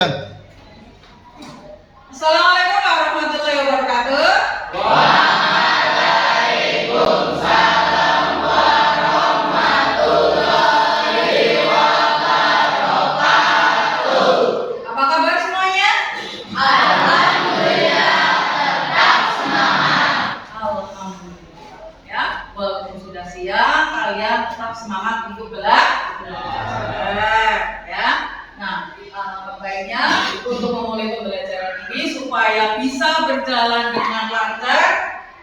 Assalamualaikum warahmatullahi wabarakatuh. Waalaikumsalam warahmatullahi wabarakatuh. Apa kabar semuanya? Alhamdulillah, tetap semangat. Alhamdulillah. Ya, walaupun sudah siang, kalian tetap semangat untuk belajar. Ya. Nah, baiknya untuk memulai pembelajaran ini supaya bisa berjalan dengan lancar,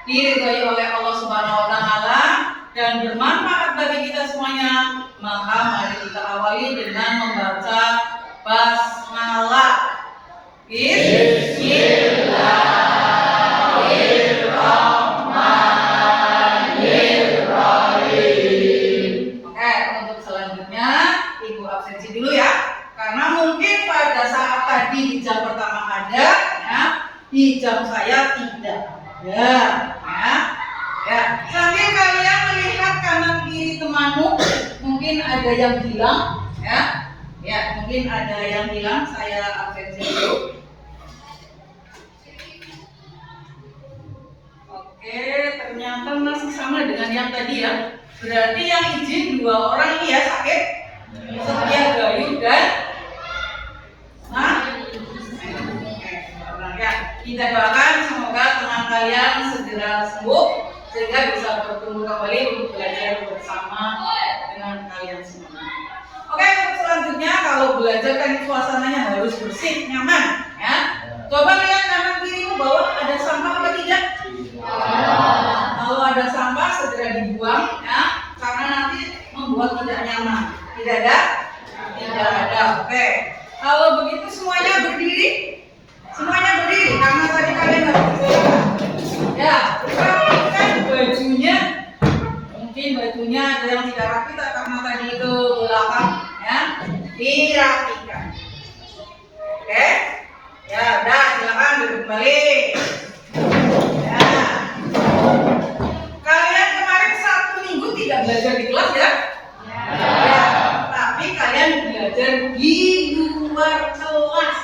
diridhoi oleh Allah Subhanahu wa taala dan bermanfaat bagi kita semuanya, maka mari kita awali dengan membaca basmalah. Bismillahirrahmanirrahim. Oke, untuk selanjutnya Ibu absensi dulu ya. Karena mungkin pada saat tadi di jam pertama ada, ya, di jam saya tidak ada, ya. Sambil kalian melihat kanan kiri temanmu, mungkin ada yang hilang, ya, mungkin ada yang hilang. Saya absensi dulu. Oke, ternyata masih sama dengan yang tadi ya. Berarti yang izin 2 orang ini ya sakit. Setia Gayu dan kita doakan semoga teman kalian segera sembuh sehingga bisa bertemu kembali untuk belajar bersama dengan kalian semua. Oke, untuk selanjutnya kalau belajar kan suasananya harus bersih, nyaman, ya. Coba lihat kanan kirimu bawah ada sampah apa tidak? Kalau ada sampah segera dibuang, ya, karena nanti membuat tidak nyaman. Tidak ada? Tidak ada. Oke. Kalau begitu semuanya berdiri. Semuanya berdiri karena tadi kalian nggak bisa. Ya, rapikan bajunya. Mungkin bajunya ada yang tidak rapi karena tadi itu belakang, ya. Dirapikan. Oke? Ya, udah silakan duduk kembali. Ya. Kalian kemarin 1 minggu tidak belajar di kelas ya? Ya. Tapi kalian belajar di luar kelas.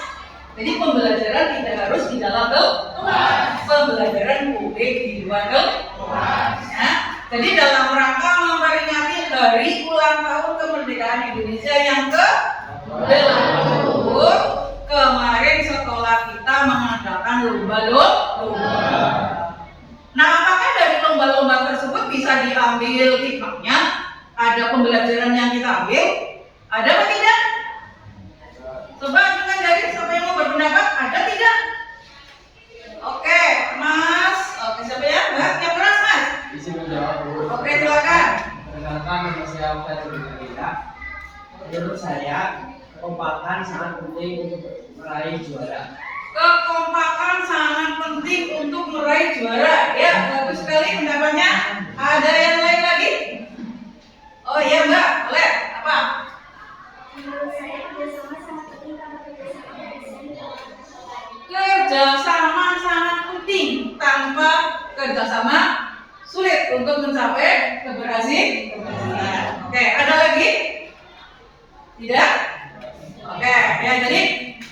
Jadi pembelajaran tidak harus di dalam kelas. Pembelajaran boleh di luar kelas. Ya. Jadi dalam rangka memperingati hari ulang tahun kemerdekaan Indonesia yang ke-80, kemarin sekolah kita mengadakan lomba-lomba. Nah, apakah dari lomba-lomba tersebut bisa diambil hikmahnya? Ada pembelajaran yang kita ambil? Ada apa tidak? Coba angkat jari, siapa yang mau berpendapat? Ada tidak? Oke, Mas. Oke, siapa ya? Mas, yang keras, Mas. Bisa menjawab, Bu. Oke, silakan. Perkenalkan, nama saya Alfred Kita. Menurut saya, kekompakan sangat penting untuk meraih juara. Kekompakan sangat penting untuk meraih juara. Ya, bagus sekali pendapatnya. Ada yang lain lagi? Oh iya, Mbak. Boleh. Apa? Menurut saya kerjasama sangat penting karena Kerjasama sangat penting. Tanpa kerjasama sulit untuk mencapai keberhasilan. Oke, ada lagi? Tidak? Oke, ya jadi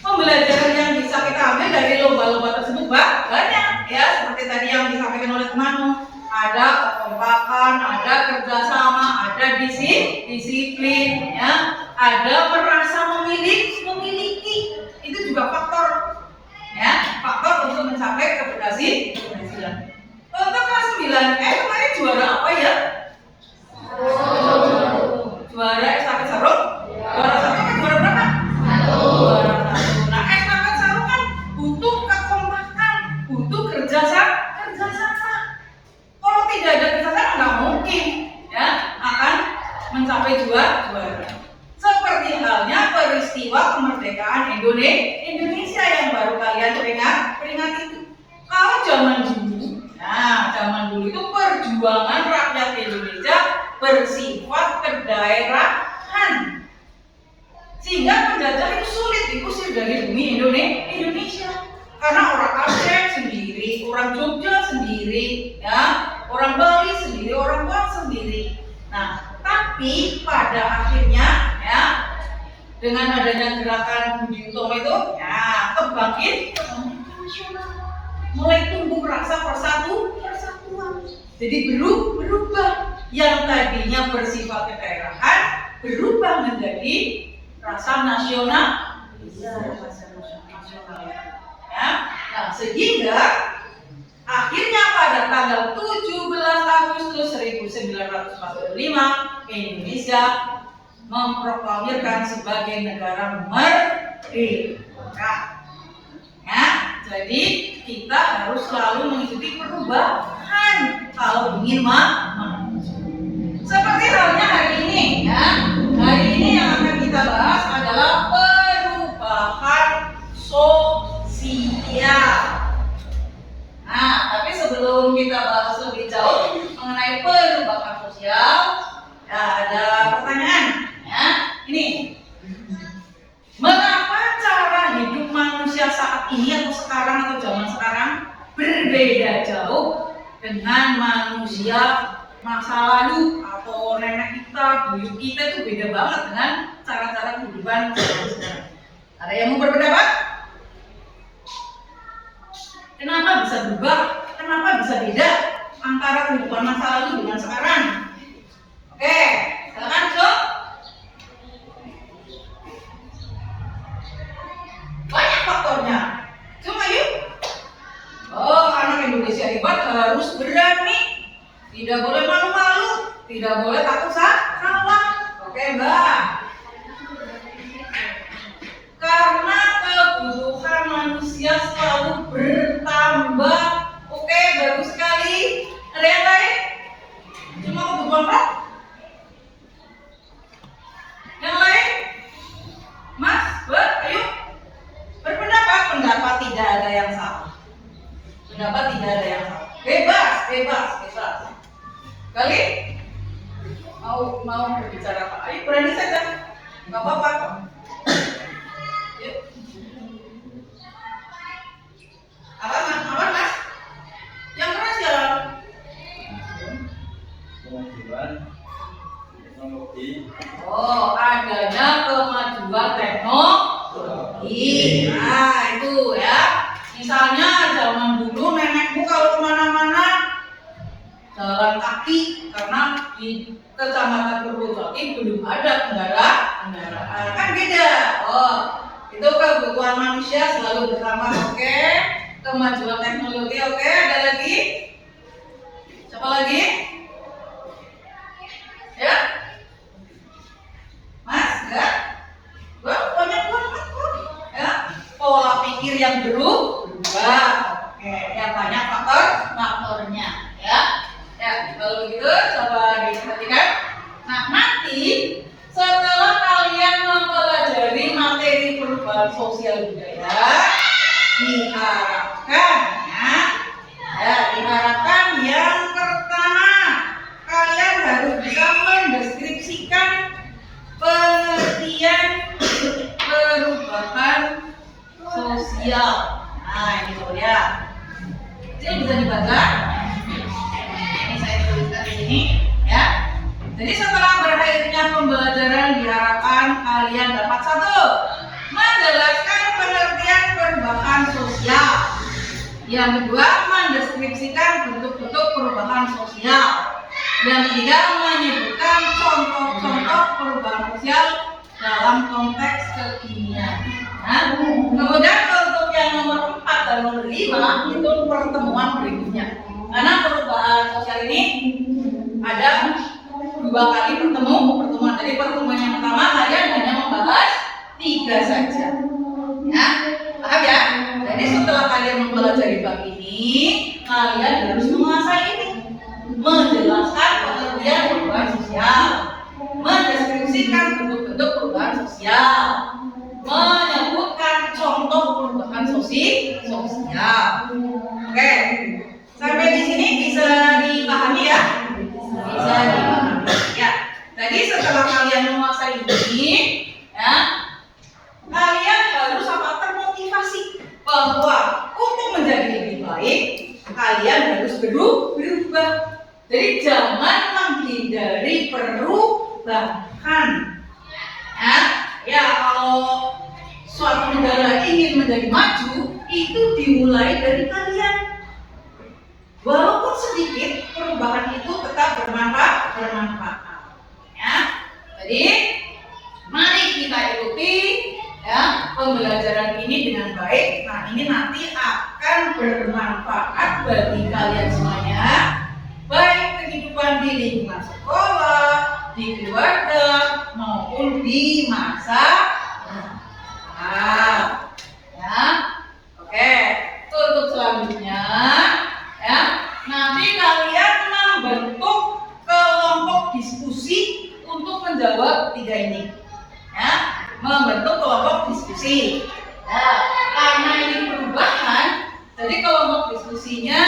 pembelajaran yang bisa kita ambil dari lomba-lomba tersebut banyak ya, seperti tadi yang disampaikan oleh temanmu. Ada kekompakan, ada kerjasama, ada disiplin, ya, ada merasa memiliki. Itu juga faktor, ya, faktor untuk mencapai keberhasilan. Untuk kelas 9, kemarin juara apa ya? Juara estafet sarung? Juara 1 kan juara berapa? Juara 1. Nah, estafet sarung kan butuh kekompakan, butuh kerjasama. Kalau tidak ada kerjasama nggak mungkin, ya, akan mencapai juara. Seperti halnya peristiwa kemerdekaan Indonesia yang baru kalian peringati itu. Kalau zaman dulu itu perjuangan rakyat Indonesia bersifat kedaerahan, sehingga penjajah itu sulit diusir dari bumi Indonesia. Karena orang Aceh sendiri, orang Jogja sendiri, ya, orang Bali sendiri, orang Jawa sendiri. Nah, tapi pada akhirnya, ya, dengan adanya gerakan Budi Utomo itu, kebangkitan nasional, mulai tumbuh rasa persatuan, jadi berubah yang tadinya bersifat kedaerahan berubah menjadi rasa nasional ya. Nah, sehingga akhirnya pada tanggal 17 Agustus 1945 Indonesia memproklamirkan sebagai negara merdeka. Ya, jadi kita harus selalu mengikuti perubahan kalau ingin maju. Seperti halnya hari ini, ya. Hari ini yang akan kita bahas adalah perubahan sosial. Nah, tapi sebelum kita bahas lebih jauh mengenai perubahan sosial, ya, ada pertanyaan, ya. Ini, mengapa cara hidup manusia saat ini atau sekarang atau zaman sekarang berbeda jauh dengan manusia masa lalu atau nenek kita, buyut kita itu beda banget dengan cara-cara kehidupan sekarang. Ada yang mau berpendapat? Kenapa bisa berubah? Kenapa bisa beda antara kehidupan masa lalu dengan sekarang? Oke, silakan Cok. Banyak faktornya. Cuma yuk. Oh, anak Indonesia hebat harus berani. Tidak boleh malu-malu, tidak boleh takut salah. Oke, Mbak. Karena kebutuhan manusia selalu bertambah. Oke, bagus sekali. Ada yang lain? Cuma kebutuhan roh? Yang lain? Mas, Mbak, ayo. Berpendapat, pendapat tidak ada yang salah. Pendapat tidak ada yang salah. Bebas. Kali mau berbicara apa? Ayo berani saja. Enggak apa-apa kok. Yuk. Apa Mas? Yang keras ya. Kemajuan teknologi. Oh, adanya kemajuan teknologi. Nah, itu ya. Misalnya zaman dulu nenekmu kalau kemana-mana jalan kaki karena di Kecamatan Purwojati belum ada kendaraan, kan beda. Oh, itu kebutuhan manusia selalu bertambah. Oke, kemajuan teknologi. Oke, ada lagi? Siapa lagi? Ya, Mas, ya? Wah, banyak banget kok. Ya, pola pikir yang berubah. Oke, yang banyak faktornya, ya. Ya, kalau begitu coba diperhatikan. Nah, nanti setelah kalian mempelajari materi perubahan sosial budaya, diharapkan yang pertama kalian harus bisa mendeskripsikan pengertian perubahan sosial. Nah, ini tuh ya. Jadi bisa dibaca. Ini ya. Jadi setelah berakhirnya pembelajaran diharapkan kalian dapat satu, menjelaskan pengertian perubahan sosial. Yang kedua, mendeskripsikan bentuk-bentuk perubahan sosial. Yang ketiga, menyebutkan contoh-contoh perubahan sosial dalam konteks kekinian. Nah, kemudian untuk yang nomor 4 dan nomor 5 itu pertemuan berikutnya. Karena perubahan sosial ini ada 2 kali pertemuan. Jadi pertemuan yang pertama kalian hanya membahas 3 saja. Ya, paham ya? Jadi setelah kalian mempelajari bab ini, kalian harus menguasai ini, menjelaskan pengertian perubahan sosial, mendeskripsikan bentuk-bentuk perubahan sosial, menyebutkan contoh perubahan sosial. Oke. Sampai di sini bisa dipahami ya? Bisa dipahami. Ya. Jadi setelah kalian menguasai ini, ya, kalian harus termotivasi bahwa untuk menjadi lebih baik, kalian harus berubah. Jadi jangan menghindari perubahan. Ya, kalau suatu negara ingin menjadi maju, itu dimulai dari kalian. Walaupun sedikit, perubahan itu tetap bermanfaat. Ya, jadi mari kita ikuti ya pembelajaran ini dengan baik. Nah, ini nanti akan bermanfaat bagi kalian semuanya, baik kehidupan di lingkungan sekolah, di keluarga, maupun di masa ya. Oke, untuk selanjutnya ya, nanti kalian membentuk kelompok diskusi untuk menjawab tiga ini. Ya, membentuk kelompok diskusi. Nah, karena ini perubahan, jadi kelompok diskusinya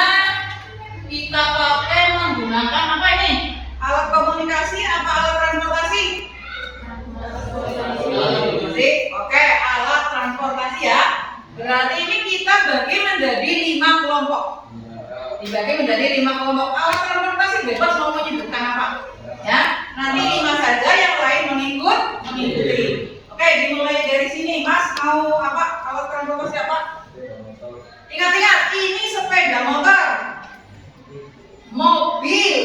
kita pakai menggunakan apa ini? Alat komunikasi apa alat transportasi? Oke, alat transportasi ya. Berarti ini kita bagi menjadi 5 kelompok. Dibagi menjadi 5 kelompok. Alat transportasi bebas mau menyebutkan apa? Ya, nanti 5 saja, yang lain mengikuti. Oke, dimulai dari sini. Mas mau apa? Alat transportasi apa? Ingat-ingat, ini sepeda motor, mobil,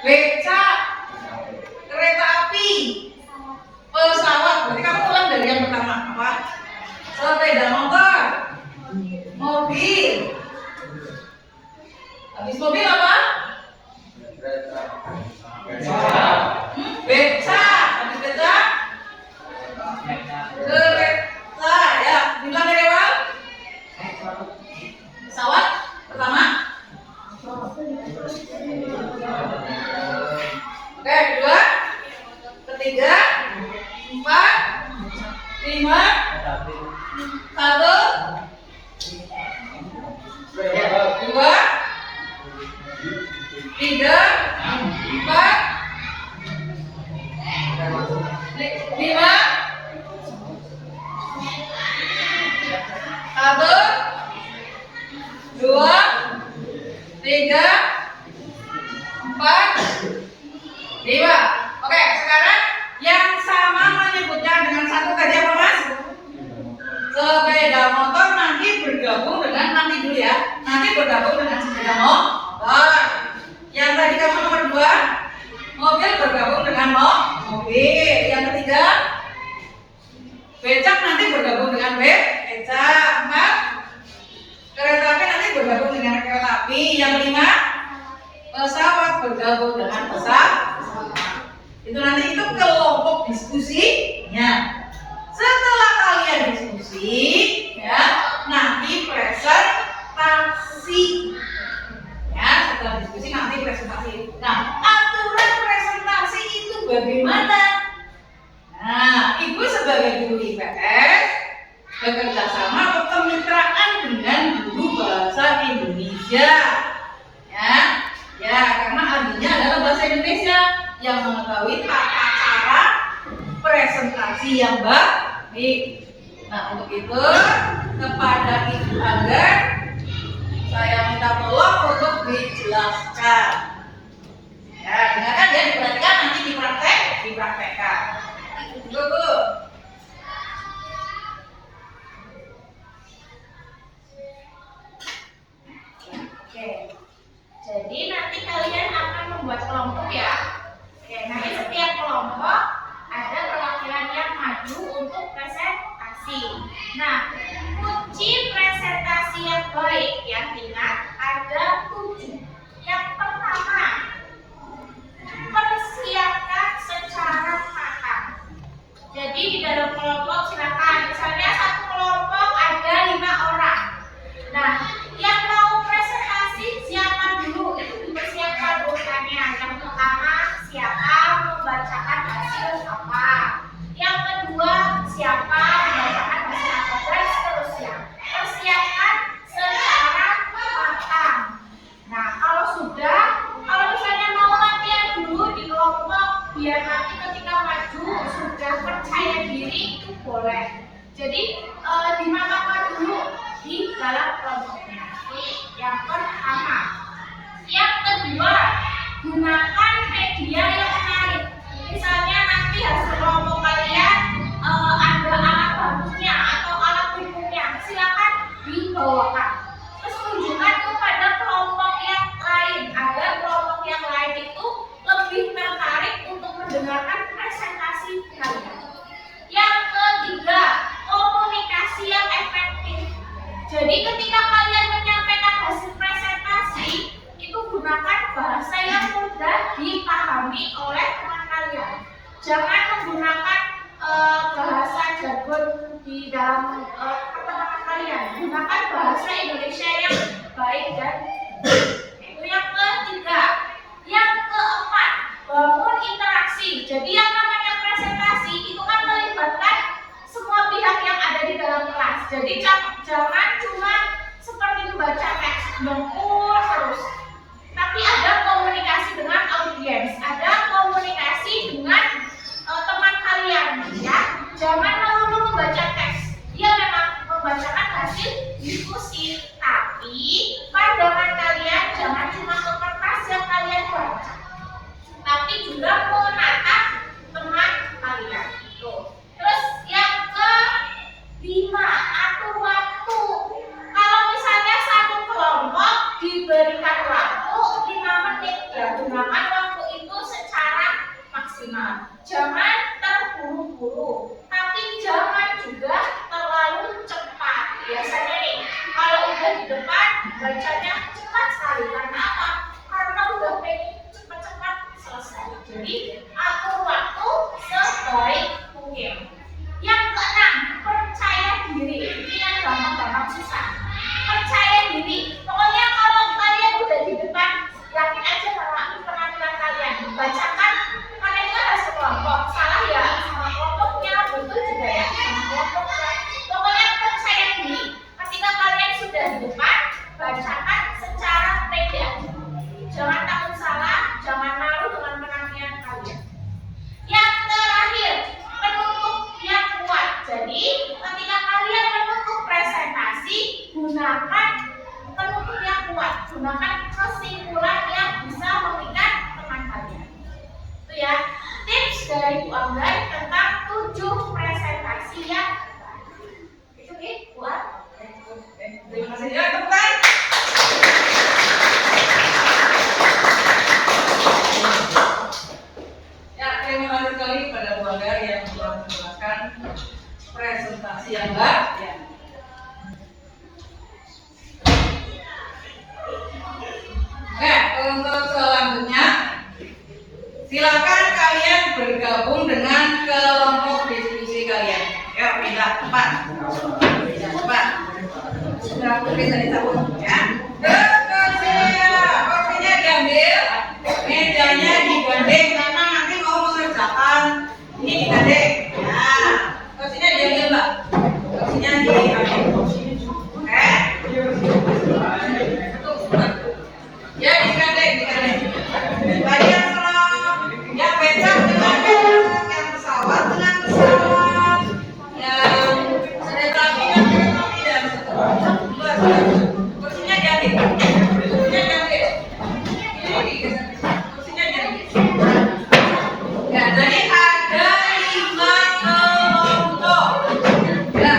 beca, kereta api, pesawat. Berarti kamu ulang dari yang pertama apa? Sepeda motor, mobil. Habis mobil apa? Beca. Habis beca? Kereta. Ya, bilang dari awal. Pesawat pertama. Oke, kedua, ketiga, 4, 5, 1, 2, 3, 4, 5, 1, 2, 3, 4, 5. Oke, sekarang yang sama menyebutnya dengan satu tadi apa mas? Sepeda motor nanti bergabung dengan dulu ya. Nanti bergabung dengan sepeda motor. Yang tadi kamu nomor 2, mobil bergabung dengan mobil. Yang ketiga, becak nanti bergabung dengan becak. 4, kereta api nanti bergabung dengan kereta api. Yang 5, pesawat bergabung dengan pesawat. Itu nanti itu kelompok diskusinya. Setelah kalian diskusi, ya, nanti presentasi. Ya, setelah diskusi nanti presentasi. Nah, aturan presentasi itu bagaimana? Nah, Ibu sebagai guru IPS bekerja sama atau kemitraan dengan guru bahasa Indonesia. Ya, karena ahlinya adalah bahasa Indonesia yang mengetahui tata cara presentasi yang baik. Nah, untuk itu kepada Ibu Angga saya minta tolong untuk dijelaskan. Ya, dengarkan ya, diperhatikan, nanti dipraktekkan. Tunggu. Oke. Jadi nanti kalian akan membuat kelompok ya. Oke, nanti setiap kelompok ada perwakilan yang maju untuk presentasi. Nah, kunci presentasi yang baik yang ingat ada 7. Yang pertama, persiapkan secara matang. Jadi pertemanan kalian. Gunakan bahasa Indonesia yang baik dan itu yang ketiga. Yang keempat, bangun interaksi. Jadi yang namanya presentasi itu kan melibatkan semua pihak yang ada di dalam kelas. Jadi jangan cuma seperti membaca teks dengkul terus. Tapi ada komunikasi dengan audiens, ada komunikasi dengan teman kalian, ya. Jangan melulu membaca teks. Dia memang membacakan hasil diskusi, tapi pandangan kalian jangan cuma ke kertas yang kalian baca, tapi juga menatap teman kalian. Tuh. Terus yang kelima, atur waktu. Kalau misalnya satu kelompok diberikan waktu 5 menit, ya gunakan waktu itu secara maksimal. Jangan terburu-buru, tapi jangan juga terlalu cepat. Biasanya nih, kalau udah di depan bacanya cepat sekali. Karena apa? Karena udah pengen cepat-cepat selesai. Jadi atur waktu sebaik mungkin. Yang keenam, percaya diri. Ini yang gampang-gampang susah. Percaya diri. Pokoknya kalau kalian udah di depan, yakin aja sama penampilan kalian. Bacakan, karena itu harus kelompok. Salah ya sama kelompoknya, betul juga ya sama kelompoknya. Pokoknya percaya diri. Ketika kalian sudah di depan, bacakan secara pede aja. Jangan takut salah, jangan malu dengan penampilan kalian. Yang terakhir, penutup yang kuat. Jadi, ketika kalian menutup presentasi, gunakan penutup yang kuat. Gunakan kesimpulan yang bisa mengikat teman kalian. Itu ya, tips dari Bu Anggar tentang 7 presentasi yang baik. Itu nih, buat. Terima kasih ya, teman. Ya, terima kasih sekali kepada Bu Anggar yang telah menjelaskan presentasi yang baik. Ya. Oke, untuk selanjutnya, silakan kalian bergabung dengan kelompok diskusi kalian. Ya, pindah tempat. Tempat. Sudah bisa dicabut ya. Kursinya diambil, mejanya digandeng karena nanti mau mengerjakan ini digandeng. Nah, kursinya diambil Mbak. Kursinya diambil. Oke. Ya digandeng. Tadi yang yang becak dengan becak, yang pesawat dengan pesawat, yang kereta api dengan kereta api dan seterusnya. Kursinya diambil. Kursinya diambil. Ini kursinya diambil. Ya, jadi ada 5 kelompok. Ya,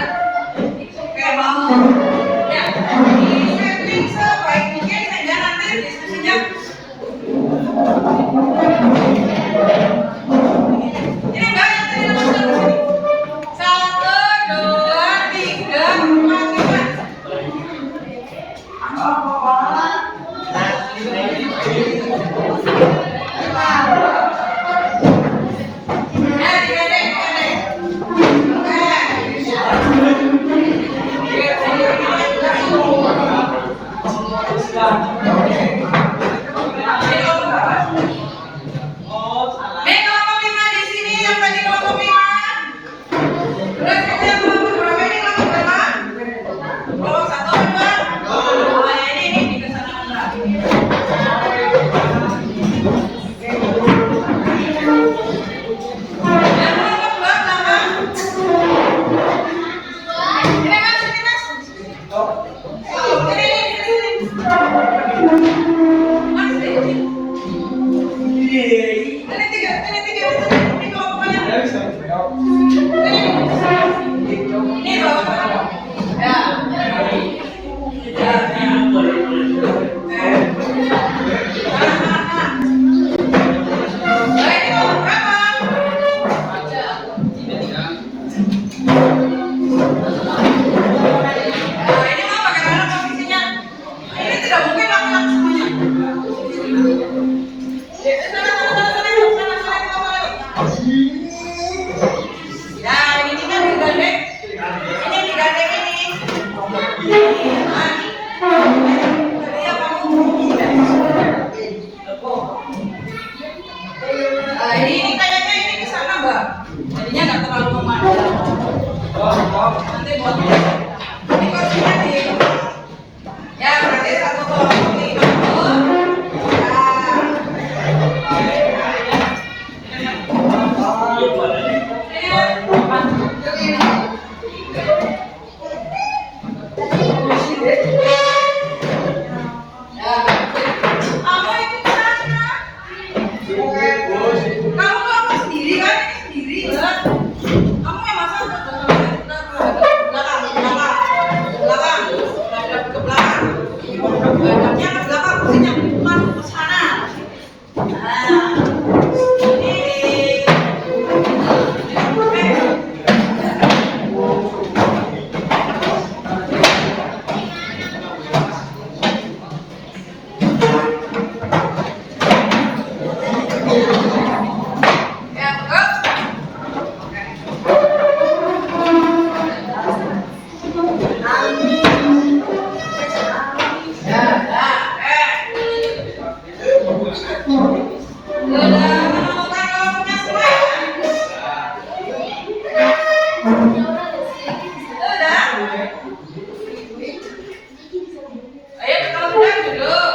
Ayo kalau sudah duduk.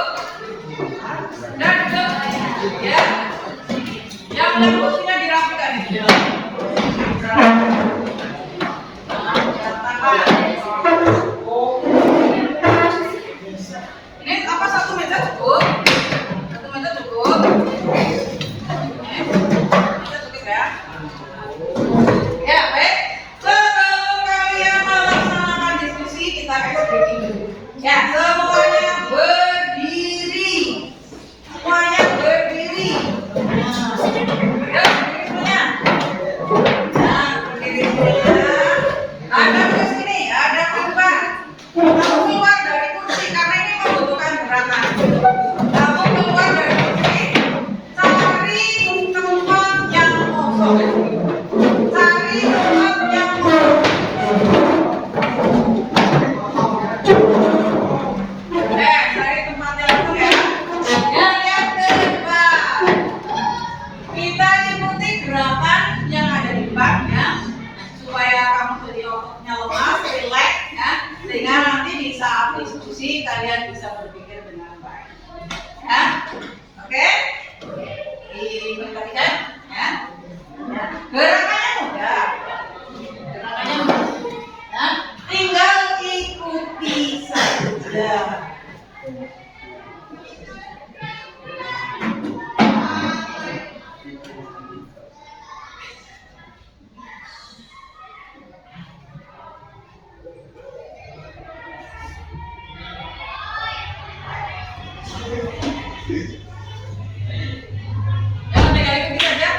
Sudah duduk. Ya. Yang kursinya dirapikan. Ini apa satu meja cukup? Satu meja cukup. Meja cukup ya. Ya baik. Sebelum kalian melaksanakan diskusi kita SBY dulu. Ya semuanya berdiri. Semuanya berdiri. Ya berdiri semuanya. Nah berdiri semuanya. Ada di sini, ada keluar. Kamu keluar dari kursi karena ini membutuhkan gerakan. Kamu keluar dari kursi, cari tempat yang kosong. Cari tempat yang kosong. Cari tempat yang kosong ya. Yang kedua, kita ikuti gerakan yang ada di depan ya, supaya kamu jadi ototnya lemas, relax ya, sehingga nanti di saat diskusi kalian bisa berpikir dengan baik. Ya, oke? Diperhatikan ya. Ya. Gerakannya mudah. Gerakannya mudah. Ya. Tinggal ikuti saja. Jangan tinggal ikuti saja.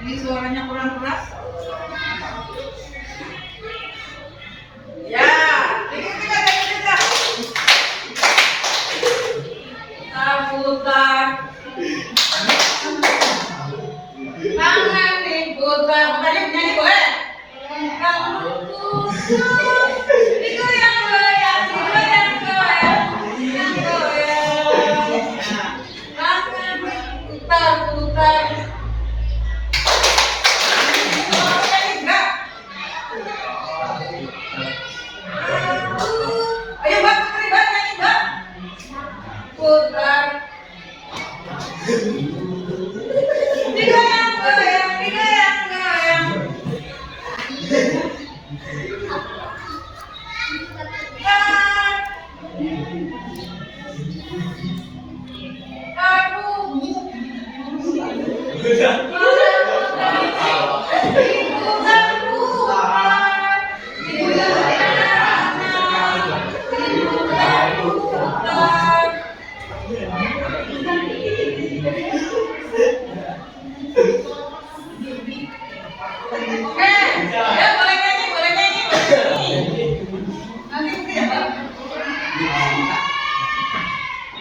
Ini suaranya kurang keras. Ya, ikuti saja, ikuti saja. Kita putar. Tangan diputar. Tadi penyanyi boleh? Kamu putar. Digoyang, goyang, digoyang, goyang, digoyang, goyang. Tangan diputar, putar. Ayo Mbak, putri Mbak, nyanyi Mbak. Putar. Digoyang, goyang, digoyang, goyang.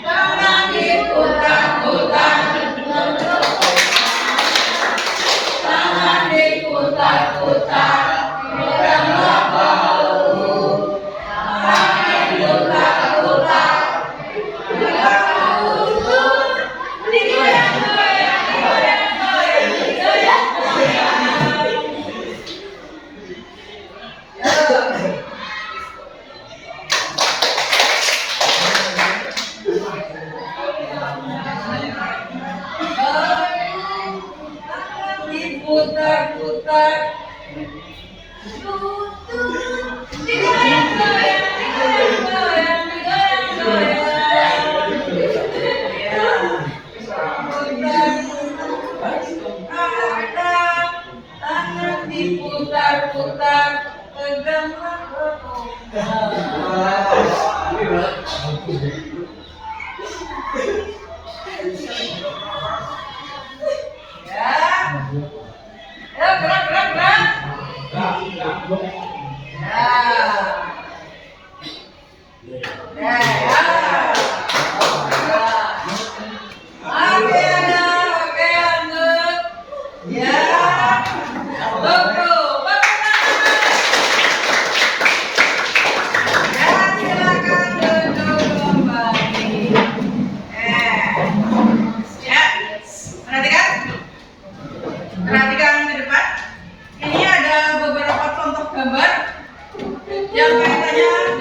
Tangan diputar-putar.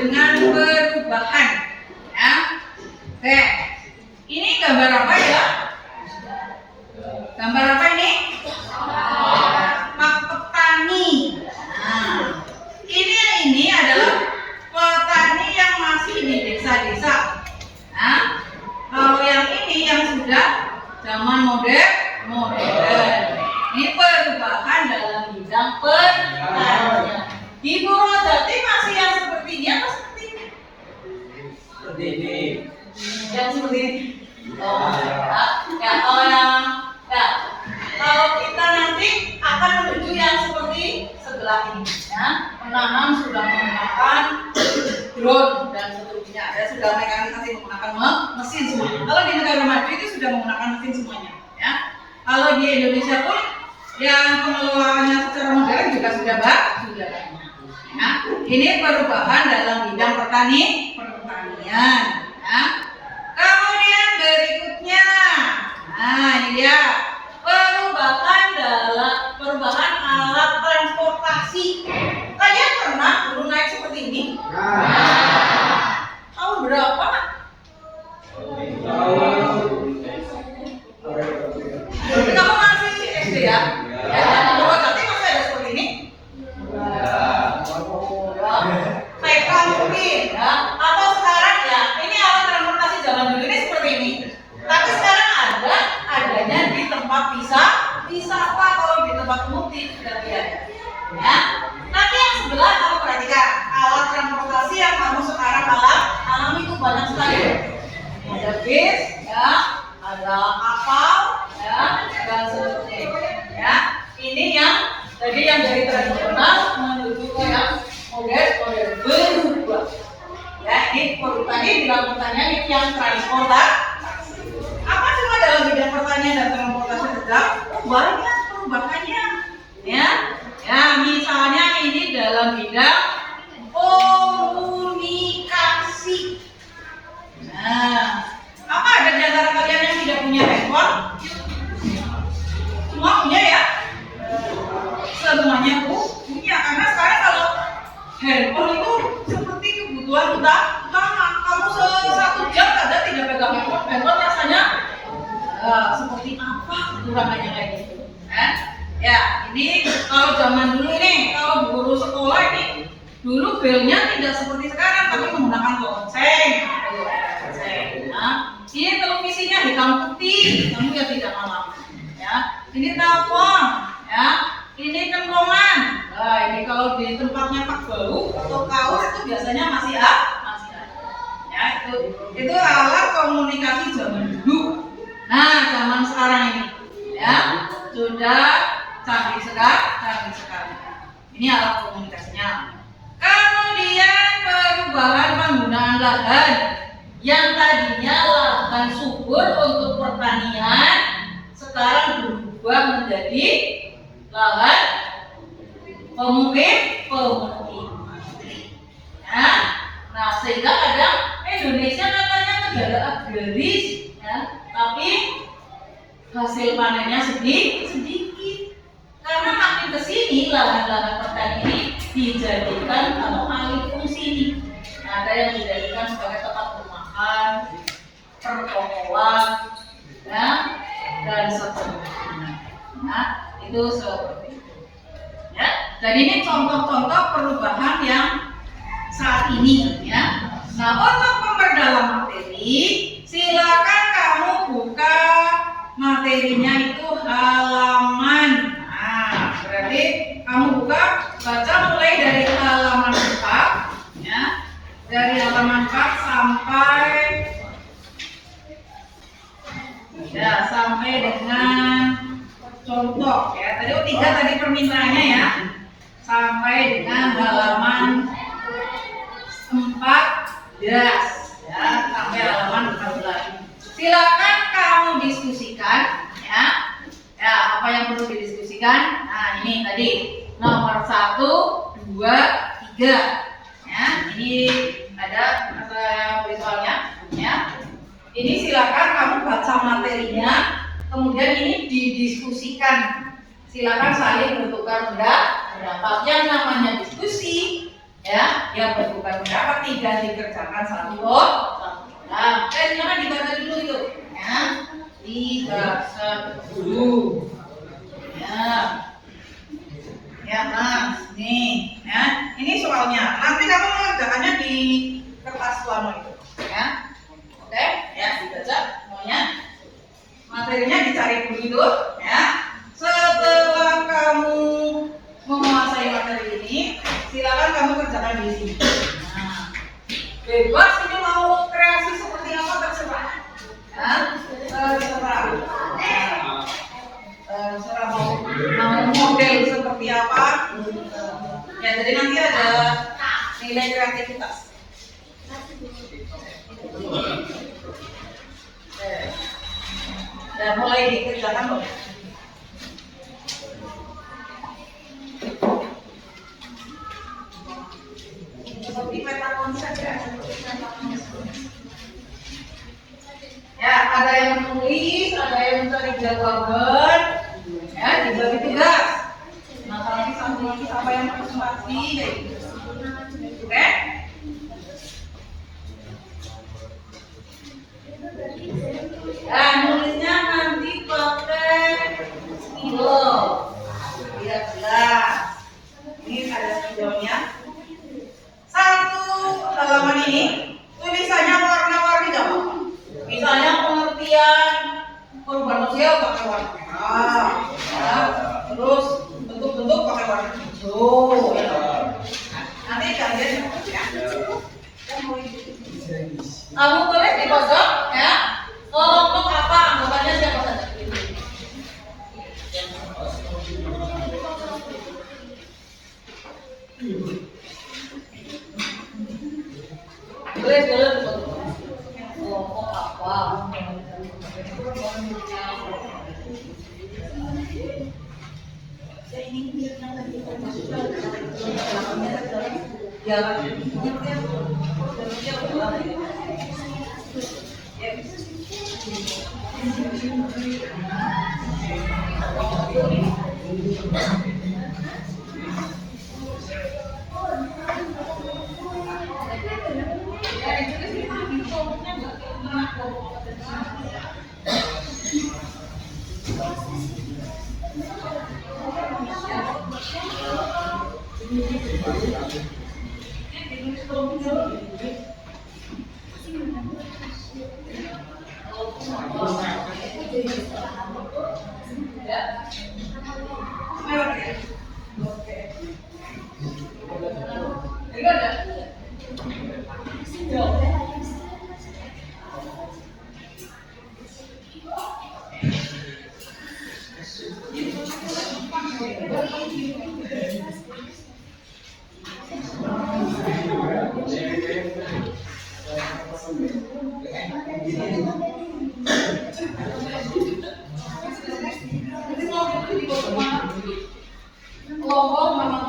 dengan perubahan. Ya. Oke. Ini gambar apa ya? Gambar apa ini? Petani. Nah, ini adalah petani yang masih di desa-desa. Nah, kalau yang ini yang sudah zaman modern. Ini perubahan dalam bidang pertanian. Di Purwodadi masih yang seperti ini atau seperti ini? Seperti ini. Yang seperti ini. Oh, ya, kalau kita nanti akan menuju yang seperti sebelah ini, ya. Menanam sudah menggunakan drone dan seterusnya, ya, sudah mekanisasi menggunakan mesin semua. Kalau di negara maju itu sudah menggunakan mesin semuanya, ya. Kalau di Indonesia pun yang pengelolaannya secara modern juga sudah banyak. Nah, ini perubahan dalam bidang pertanian, ya. Kemudian berikutnya, nah ini dia perubahan alat transportasi. Kalian pernah dulu naik seperti ini? Tahun berapa? Kamu masih SD ya? Ya, Purwodadi masih ada seperti ini? TK mungkin, ya. Atau sekarang ya, ini alat transportasi zaman dulu ini seperti ini. Tapi sekarang adanya di tempat wisata, kalau di tempat umum tidak ada. Ya. Tapi yang sebelah kamu perhatikan, alat transportasi yang kamu sekarang alami itu banyak sekali. Ada bis, ya, ada kapal, ya, dan seterusnya. Ya, ini yang tadi yang dari tradisional menuju ke yang modern berubah. Ya, ini tadi bilang pertanyaan ini yang transportasi. Apa cuma dalam bidang pertanian dan transportasi saja? Banyak perubahannya. Ya, misalnya ini dalam bidang komunikasi. Nah, apa ada di antara kalian yang tidak punya handphone? Semua punya ya? Semuanya punya, karena sekarang kalau handphone itu seperti kebutuhan utama. Kamu satu jam ada tidak pegang handphone rasanya seperti apa kekurangannya kayak gitu. Ya, ini kalau zaman dulu ini, kalau guru sekolah ini dulu belnya tidak seperti sekarang, tapi menggunakan lonceng. Nah, ini televisinya hitam putih, kamu ya tidak malam. Ya, ini telepon, ya, ini kentongan. Nah, ini kalau di tempatnya Pak Balu atau kaos itu biasanya masih ada. Ya, itu alat komunikasi zaman dulu. Nah, zaman sekarang ini, ya, sudah canggih sekali. Ini alat komunikasinya. Kemudian perubahan penggunaan lahan yang tadinya lahan subur untuk pertanian sekarang berubah menjadi lahan pemukiman. Ya. Nah, sehingga kadang Indonesia katanya negara agraris, ya, tapi hasil panennya sedikit. Karena makin kesini lahan-lahan pertanian ini dijadikan atau alih fungsi ini. Nah, ada yang dijadikan sebagai tempat perumahan, pertokoan, ya, dan seterusnya. Nah, itu seperti itu. Ya, jadi ini contoh-contoh perubahan yang saat ini, ya. Nah, untuk memperdalam materi, silakan kamu buka materinya itu halaman. Nah, berarti kamu baca mulai dari halaman 4, ya. Dari halaman 4 sampai dengan contoh, ya. Tadi 3 tadi permintaannya, ya. Sampai dengan halaman 14, ya, sampai halaman 14. Silakan kamu diskusikan, ya. Ya, apa yang perlu didiskusikan? Nah, ini tadi nomor 1, 2, 3. Ya, ini ada visualnya, ya. Ini silakan kamu baca materinya, kemudian ini didiskusikan. Silakan saling bertukar pendapat. Yang namanya diskusi Ya, yang bertukar pendapat 3 dikerjakan 1. Nah, silakan dibaca dulu itu. Ya, 3, 1. Ya, ya Mas, nih, ya, ini soalnya. Nanti kamu mengerjakannya di kertas warna itu, ya. Oke, ya dibaca semuanya. Materinya dicari dulu, ya. Setelah kamu menguasai materi ini, silakan kamu kerjakan di sini. Nah, bebas ini mau kreasi seperti apa terserah. Ya, terserah. Terserah mau model seperti apa. Ya, jadi nanti ada nilai kreativitas. Dan mulai dikerjakan loh. Seperti peta konsep ya. Ya, ada yang menulis, ada yang mencari jawaban. Ya, dibagi tugas. Nah, nanti sampai yang presentasi kayak gitu. Oke? Dan nulisnya nanti pakai spidol biar jelas. Ini ada spidolnya. 1 halaman ini tulisannya warna-warni gak apa-apa. Misalnya pengertian perubahan manusia pakai warna merah, ya. Terus bentuk-bentuk pakai warna hijau. Ya. Nanti kalian ya. Kamu tulis di pojok ya. Kelompok apa anggapannya siapa saja? Tulis dulu di pojok. Kelompok apa? Ya. Kelompok memang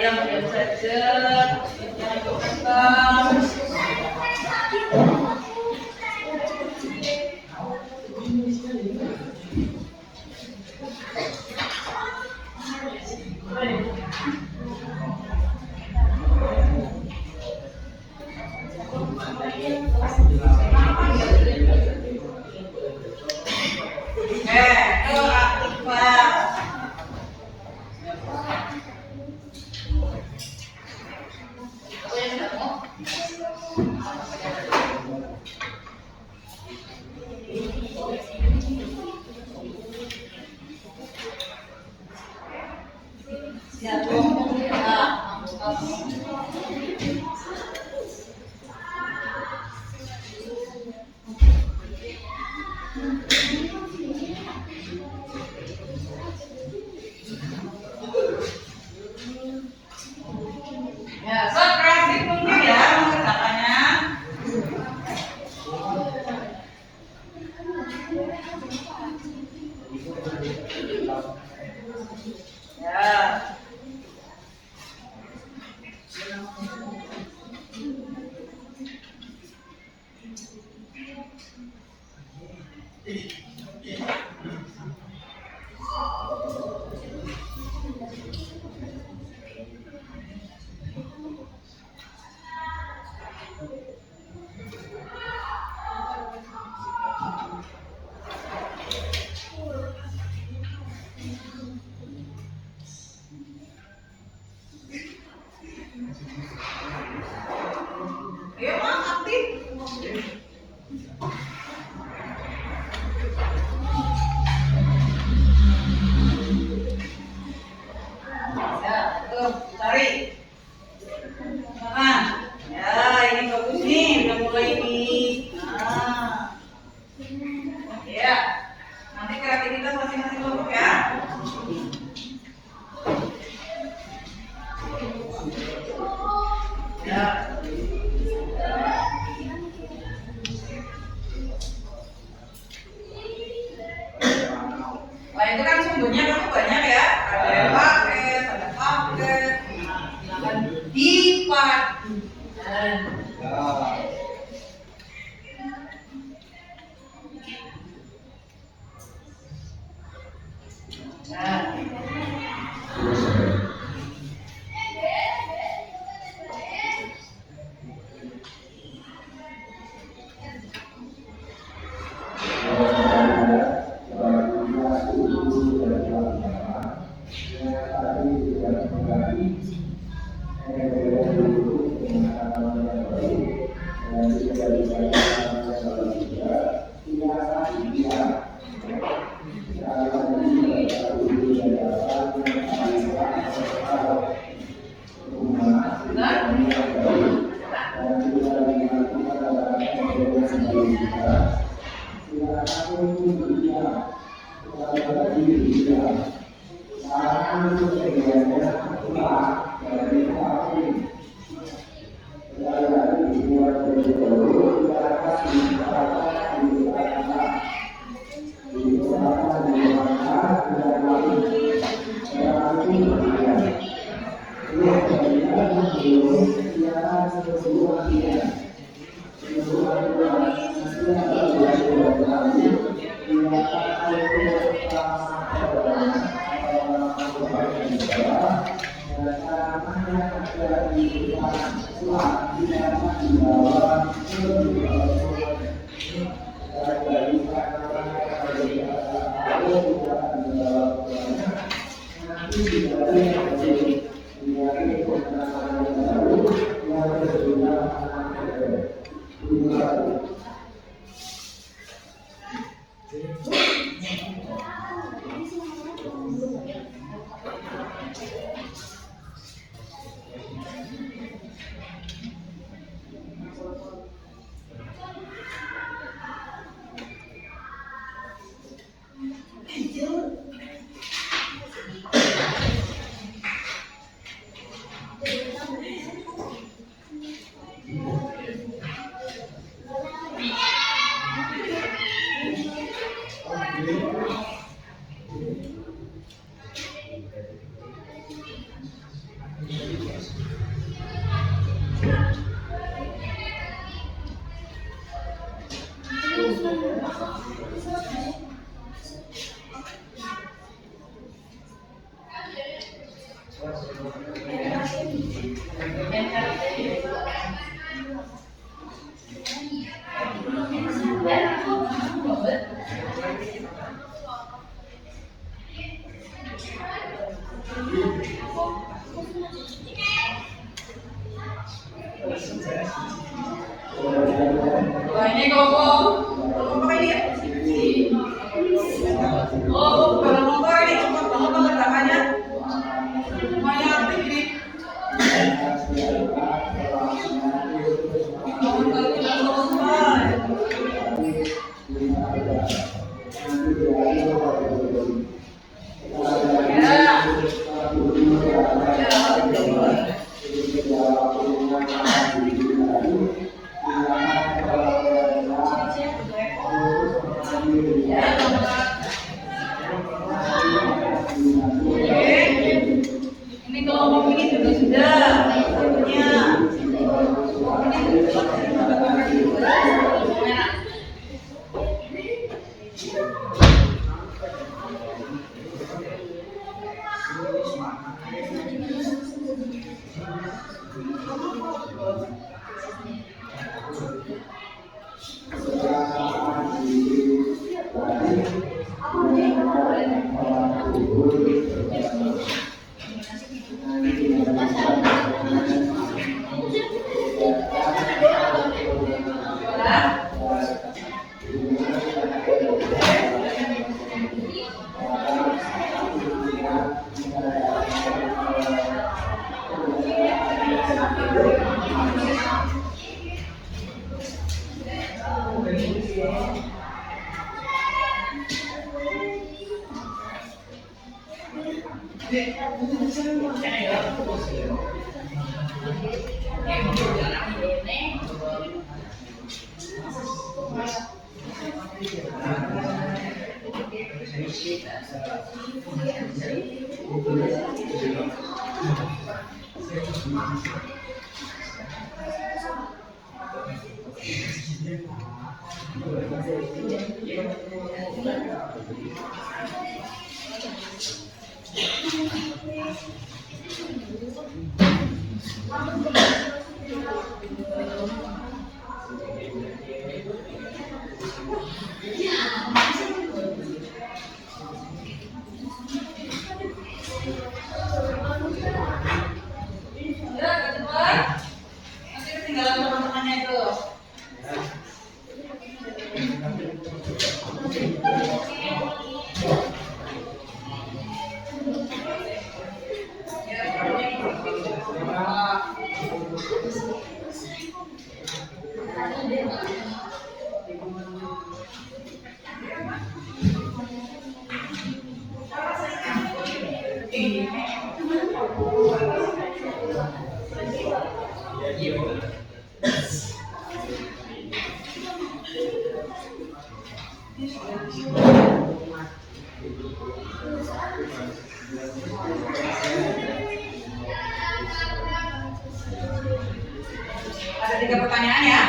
ayam diam saja, jangan berkembang. Keaktifan Nah. Wah, ini kalau pakai dia. Oh, kalau motor ini cepat banget ledakannya. Semuanya aktif ini. Ini kelompok ini juga sudah punya. Ya, cepat. Nanti ketinggalan teman-temannya itu. Ada 3 pertanyaan ya.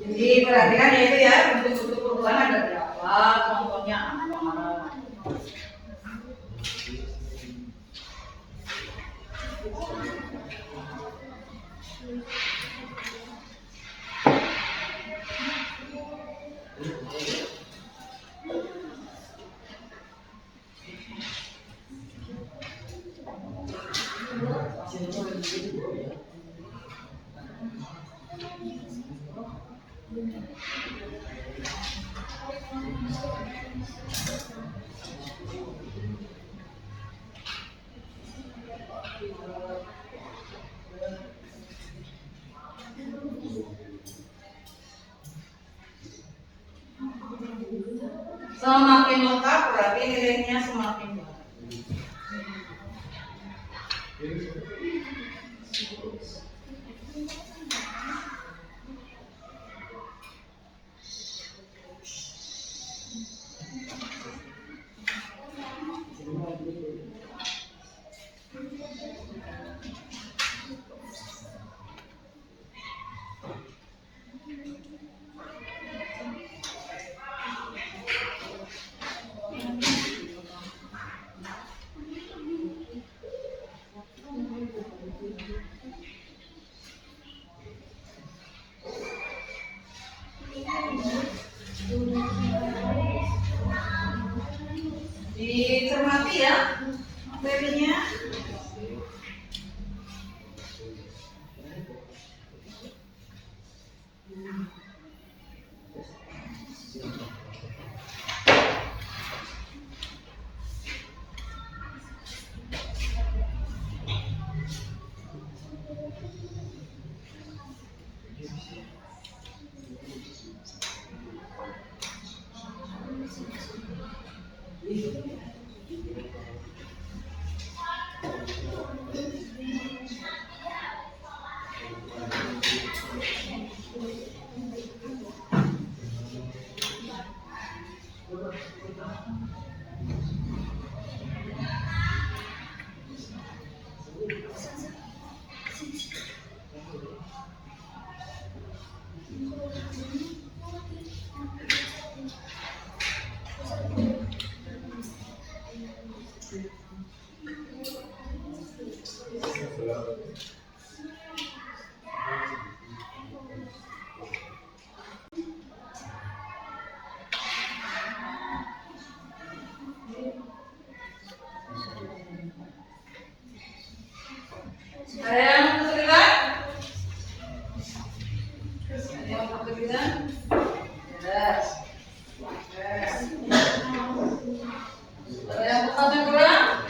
Jadi perhatikan ya itu ya, bentuk-bentuk perubahan ada berapa, contohnya apa. Semakin lengkap berarti nilainya semakin baik. Dicermati ya materinya. Ada yang kesulitan? Ada yang kesulitan? Yes. Yes. Ada yang kurang?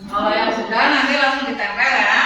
Kalau yang sudah nanti langsung ditempel ya.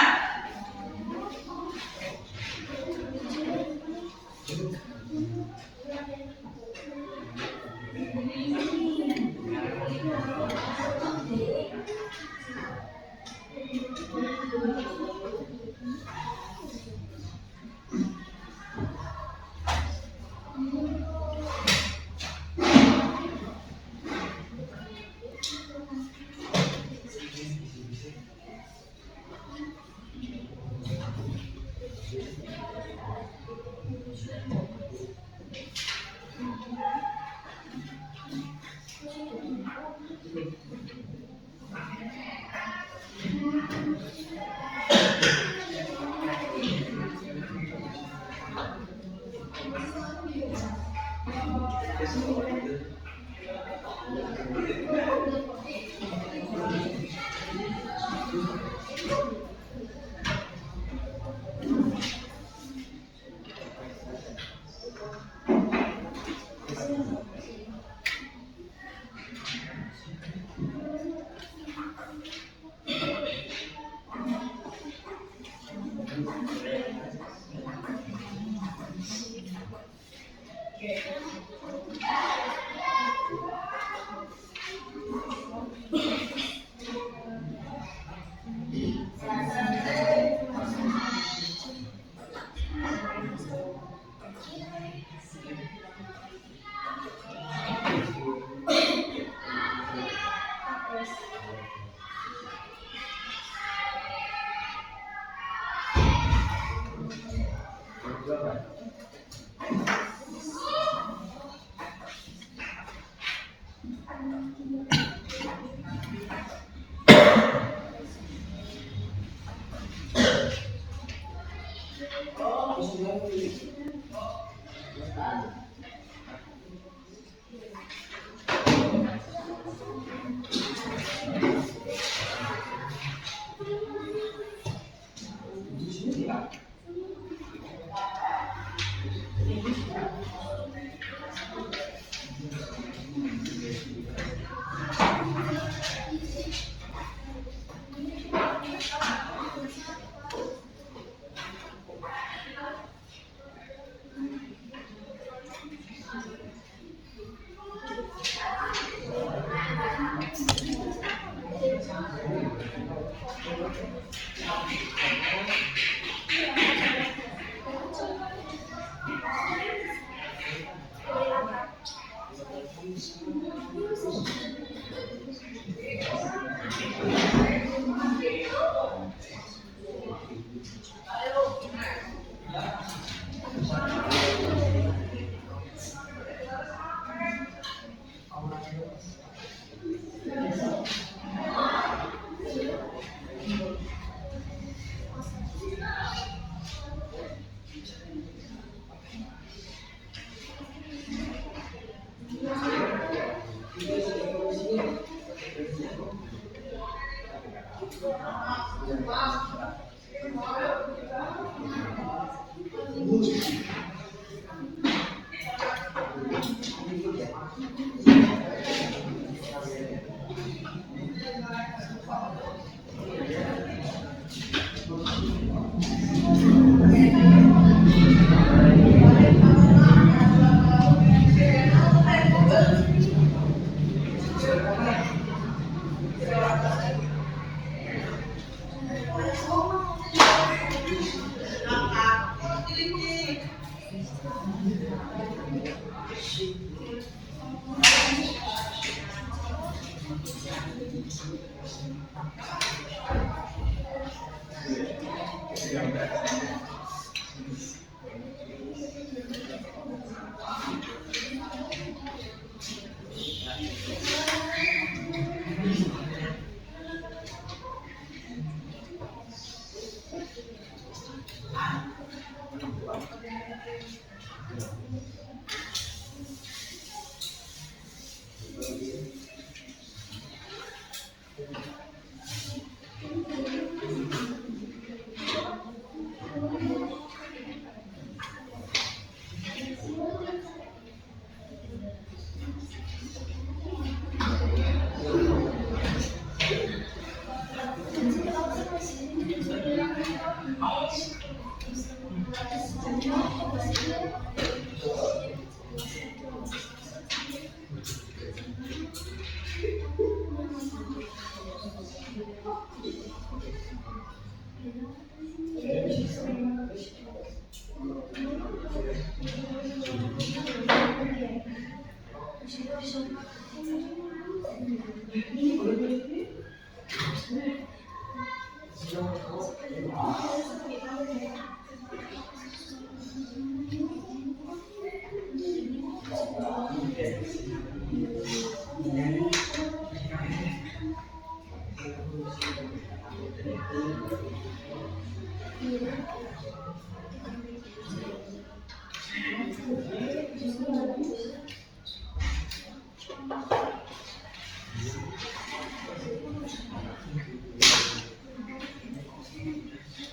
Tidak.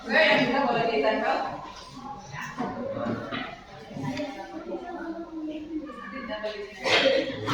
Oke, yang kita boleh ditempel. Ditempel di sini.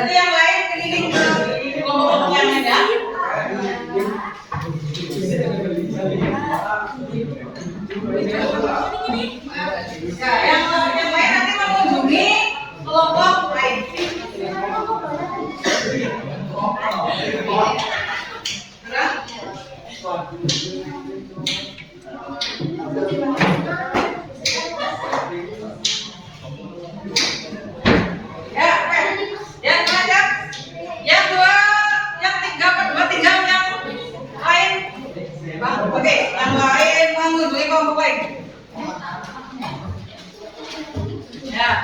Berarti yang lain keliling ke kelompok-kelompok yang lain ya. Ya, yang lain nanti mengunjungi kelompok lain. Ya, oke. Yang banyak, yang dua, yang tiga, dua tinggal yang lain. Oke, yang lain mengunjungi kelompok lain. Ya.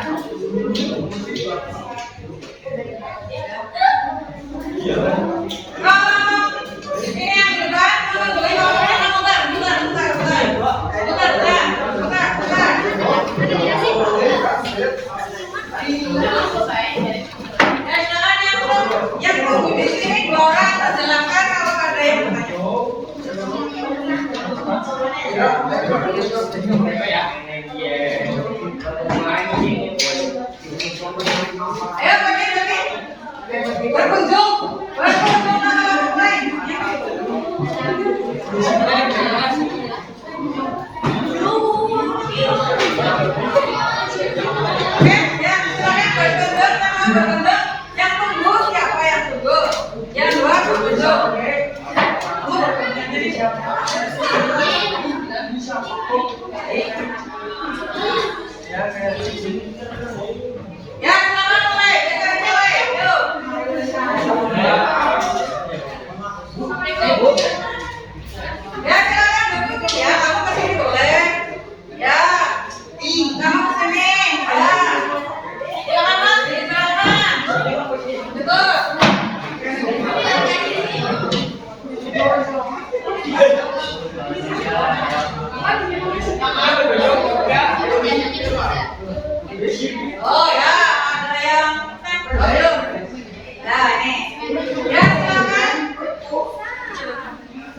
Ini yang di depan mengunjungi kelompok lain. Yang tunggu di sini dua orang terjelakan kalau ada yang bertanya. Ayo bagi berkunjung kelompok lain. Oke, ya silakan berkunjung. Yang tunggu siapa yang tunggu? Yang dua berkunjung. Kamu berkunjung jadi siapa? Ya silakan mulai. Yuk. Ya silakan berkunjung ya. Kamu kesini boleh. Ya. Kamu kesini. Ya. Silakan Mas. Silakan. Betul. Oh ya, ada yang belum. Nah ini, ya silakan.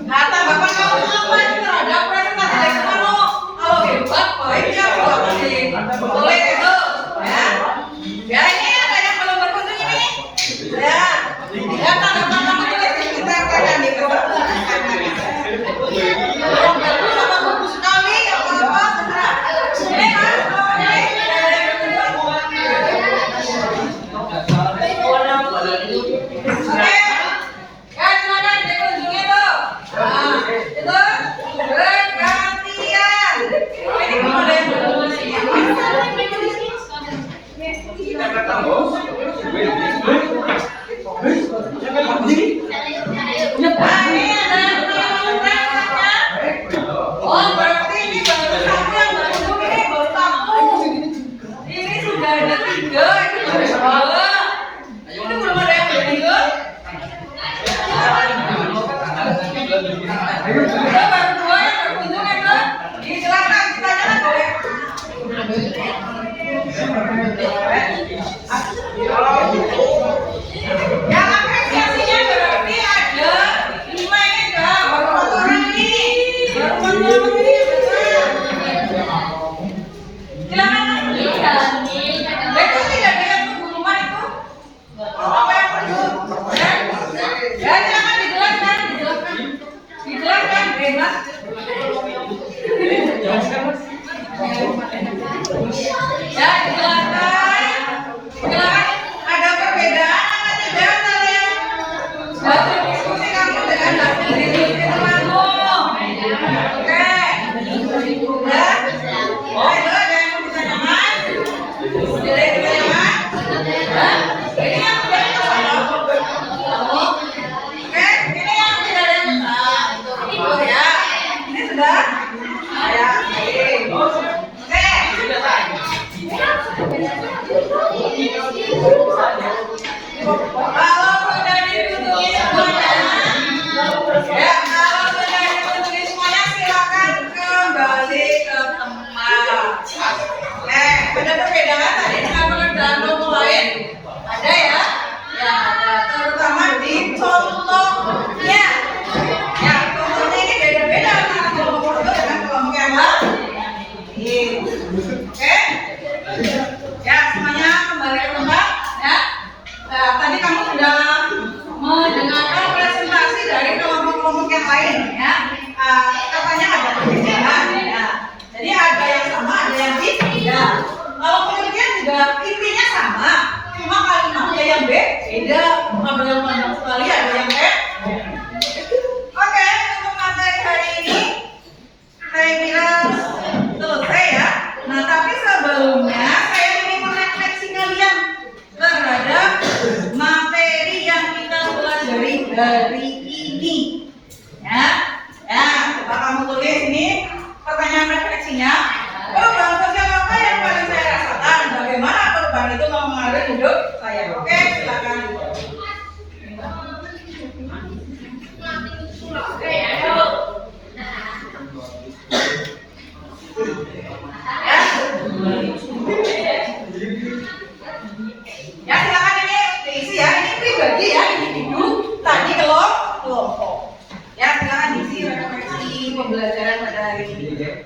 Kata bapak kamu apa terhadap presentasi dari kamu? Kalau hebat, baiknya buat nanti. Boleh itu, ya. Ya ini ada yang belum berkunjung ini. Ya, ya tanda kamu tulis di sekitar kanan di bawah. Belum bagus apa bagus sekali apa terserah. Ini Mas, Oke, ya silakan dikunjungi tuh. Nah, itu bergantian. Ini belum ada yang berkunjung. Nah, ini ada yang berkunjungnya. Oh, berarti ini baru satu yang berkunjung ini baru satu. Ini sudah ada tiga, ini baru dua. Ini belum ada yang berkunjung. Udah baru dua yang berkunjung ya kan? Ini silakan ditanyakan boleh. Yang apresiasinya berarti ada 5 ini enggak? Baru 1 orang ini. Baru 1 orang ini silakan. Itu tidak ada yang tunggu rumah itu. Apa yang perlu? Ya silakan dijelaskan. Dijelaskan bebas. Ya dijelaskan. Ada perbedaan atau tidak antara yang hasil diskusi kamu dengan hasil diskusi temanmu? Oke. Ya. Oh itu ada yang ditanyakan? Ada yang ditanyakan? Hah? Ini yang sudah ditanyakan. Oke, ini yang tidak ada yang oh ya, ini sudah. Ya, oke. Kalau sudah dikunjungi semuanya, ya kalau sudah dikunjungi semuanya silakan kembali ke tempat. Ada perbedaan tadi dengan pekerjaan kelompok lain? Ada ya? Ya ada, terutama di contohnya. Ya contohnya ini beda-beda antara kelompok itu dengan kelompok yang lain. Oke? Ya semuanya kembali ke tempat. Ya. Tadi mendengarkan presentasi dari kelompok-kelompok yang lain ya. Katanya ada perbedaan ya. Jadi ada yang sama, ada yang tidak. Kalau pengertian juga intinya sama, cuma kalimatnya yang beda. Ada yang panjang sekali, ada yang pendek. Oke, untuk materi hari ini saya kira selesai ya. Nah, tapi sebelumnya saya ingin merefleksi kalian terhadap materi yang kita pelajari hari ini. Ya, coba kamu tulis ini pertanyaan refleksinya. Perubahan sosial apa yang paling saya rasakan? Bagaimana perubahan itu mempengaruhi hidup saya? Oke, silakan. Ya, silakan ini diisi ya. Ini pribadi ya, individu. Tadi kelompok. Ya, silakan diisi refleksi pembelajaran pada hari ini.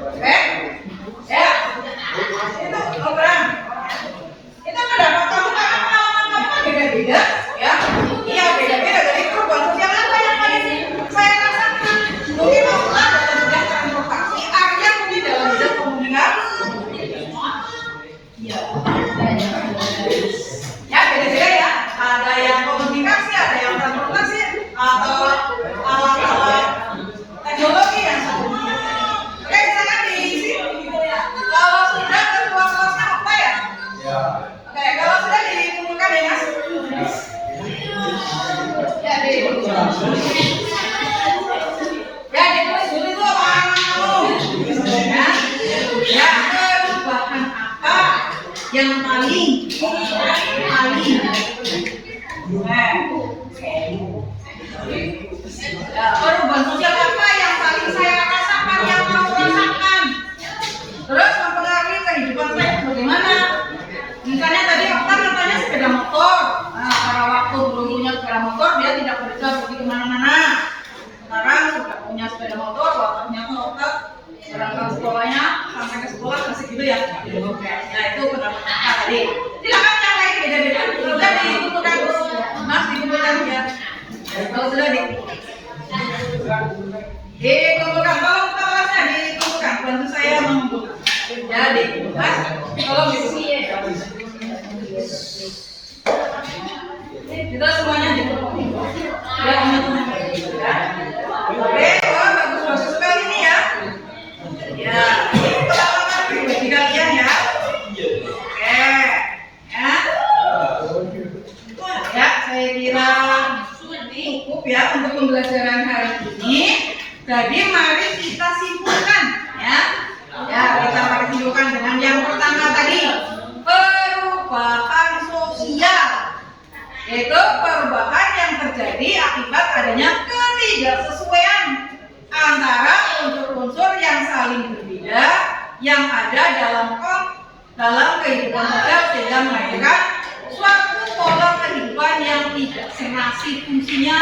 Oke? Ya. Itu program. Itu pendapat kamu karena pengalaman kamu kan beda-beda, ya. Iya, beda-beda. Jadi perubahan sosial apa yang paling saya rasakan? Mungkin masalah dalam bidang transportasi, Arya mungkin dalam bidang komunikasi. Ya. Ya, beda-beda ya. Ada yang komunikasi, ada yang transportasi, atau alat-alat teknologi yang sama. Oke, silakan diisi. Kalau sudah ketua kelasnya apa ya? Oke, kalau sudah dikumpulkan ya Mas. Ya, dikumpulkan. Ya, ditulis dulu itu apa kamu. Ya, perubahan apa yang paling. Ya, perubahan sosial apa yang paling saya rasakan, yang kamu rasakan? Terus mempengaruhi kehidupan saya bagaimana? Misalnya tadi Okta katanya sepeda motor. Nah, pada waktu belum punya sepeda motor dia tidak bisa pergi kemana-mana. Sekarang sudah punya sepeda motor, waktunya Okta berangkat sekolahnya sampai ke sekolah masih gitu ya. Ya itu pendapat Okta tadi. Silakan yang lain beda-beda. Sudah dikumpulkan, Mas dikumpulkan ya. Kalau sudah dikumpulkan, tolong kelasnya dikumpulkan. Bantu saya mengumpulkan. Jadi, Mas, tolong diskusi. Kita semuanya dikumpulkan. Ya, teman-teman. Oke, bagus sekali ini ya. Ya, ini pengalaman pribadi kalian ya. Oke, ya. Ya, saya kira cukup ya untuk pembelajaran hari ini. Jadi mari kita simpulkan ya. Ya, kita mari simpulkan dengan yang pertama tadi, perubahan sosial, yaitu perubahan yang terjadi akibat adanya ketidaksesuaian antara unsur-unsur yang saling berbeda yang ada dalam kehidupan sosial sehingga melahirkan suatu pola kehidupan yang tidak serasi fungsinya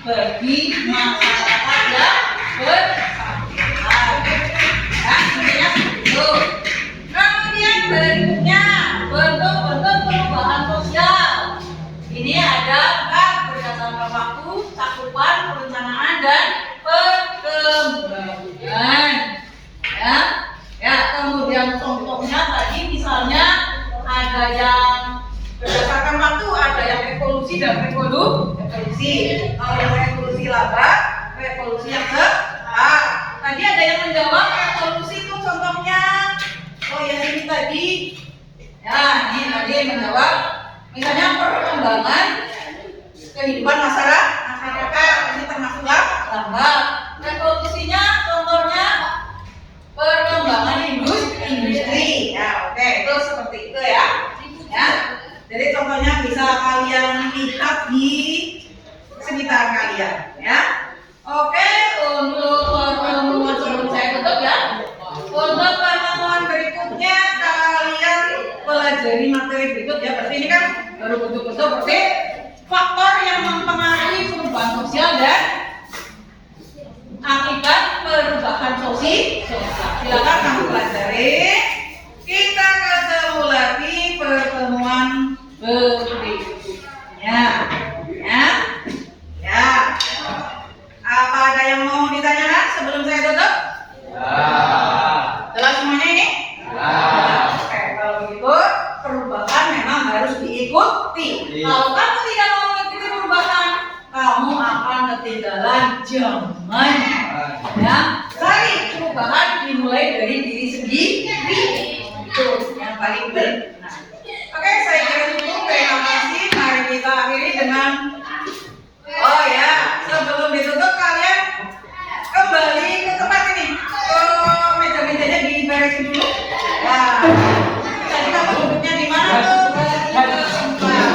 bagi masyarakat yang bersangkutan. Ya, intinya begitu. Kemudian berikutnya bentuk-bentuk perubahan sosial. Ini ada 4 berdasarkan waktu, cakupan, perencanaan dan perkembangan. Ya, kemudian contohnya tadi misalnya ada yang berdasarkan waktu, ada yang evolusi dan revolusi. Kalau yang evolusi lambat, revolusi yang cepat. Tadi ada yang menjawab revolusi itu contohnya. Oh ya ini tadi. Ya, ini tadi menjawab. Misalnya perkembangan kehidupan masyarakat ini termasuk lambat. Revolusinya contohnya perkembangan industri. Ya, oke, itu seperti itu ya. Ya. Jadi contohnya bisa kalian lihat di sekitar kalian ya. Oke, untuk pertemuan sebelum saya tutup ya. Untuk pertemuan berikutnya kalian pelajari materi berikut ya. Berarti ini kan baru bentuk-bentuk berarti faktor yang mempengaruhi perubahan sosial dan akibat perubahan sosial. Silakan kamu pelajari. Kita ketemu lagi pertemuan berikutnya. harus diikuti. Kalau kamu tidak mau mengikuti perubahan, kamu akan ketinggalan zaman. Ya, cari perubahan dimulai dari diri sendiri. Itu yang paling benar. Oke, saya kira cukup. Terima kasih. Mari kita akhiri dengan oh ya, sebelum ditutup kalian kembali ke tempat ini. Ke meja-mejanya diberesin dulu. Nah, tadi kamu duduknya di mana tuh? Balik ke tempat.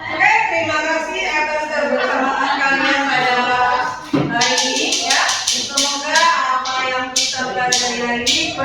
Oke, terima kasih atas kebersamaan kalian pada hari ini ya. Semoga apa yang kita pelajari hari ini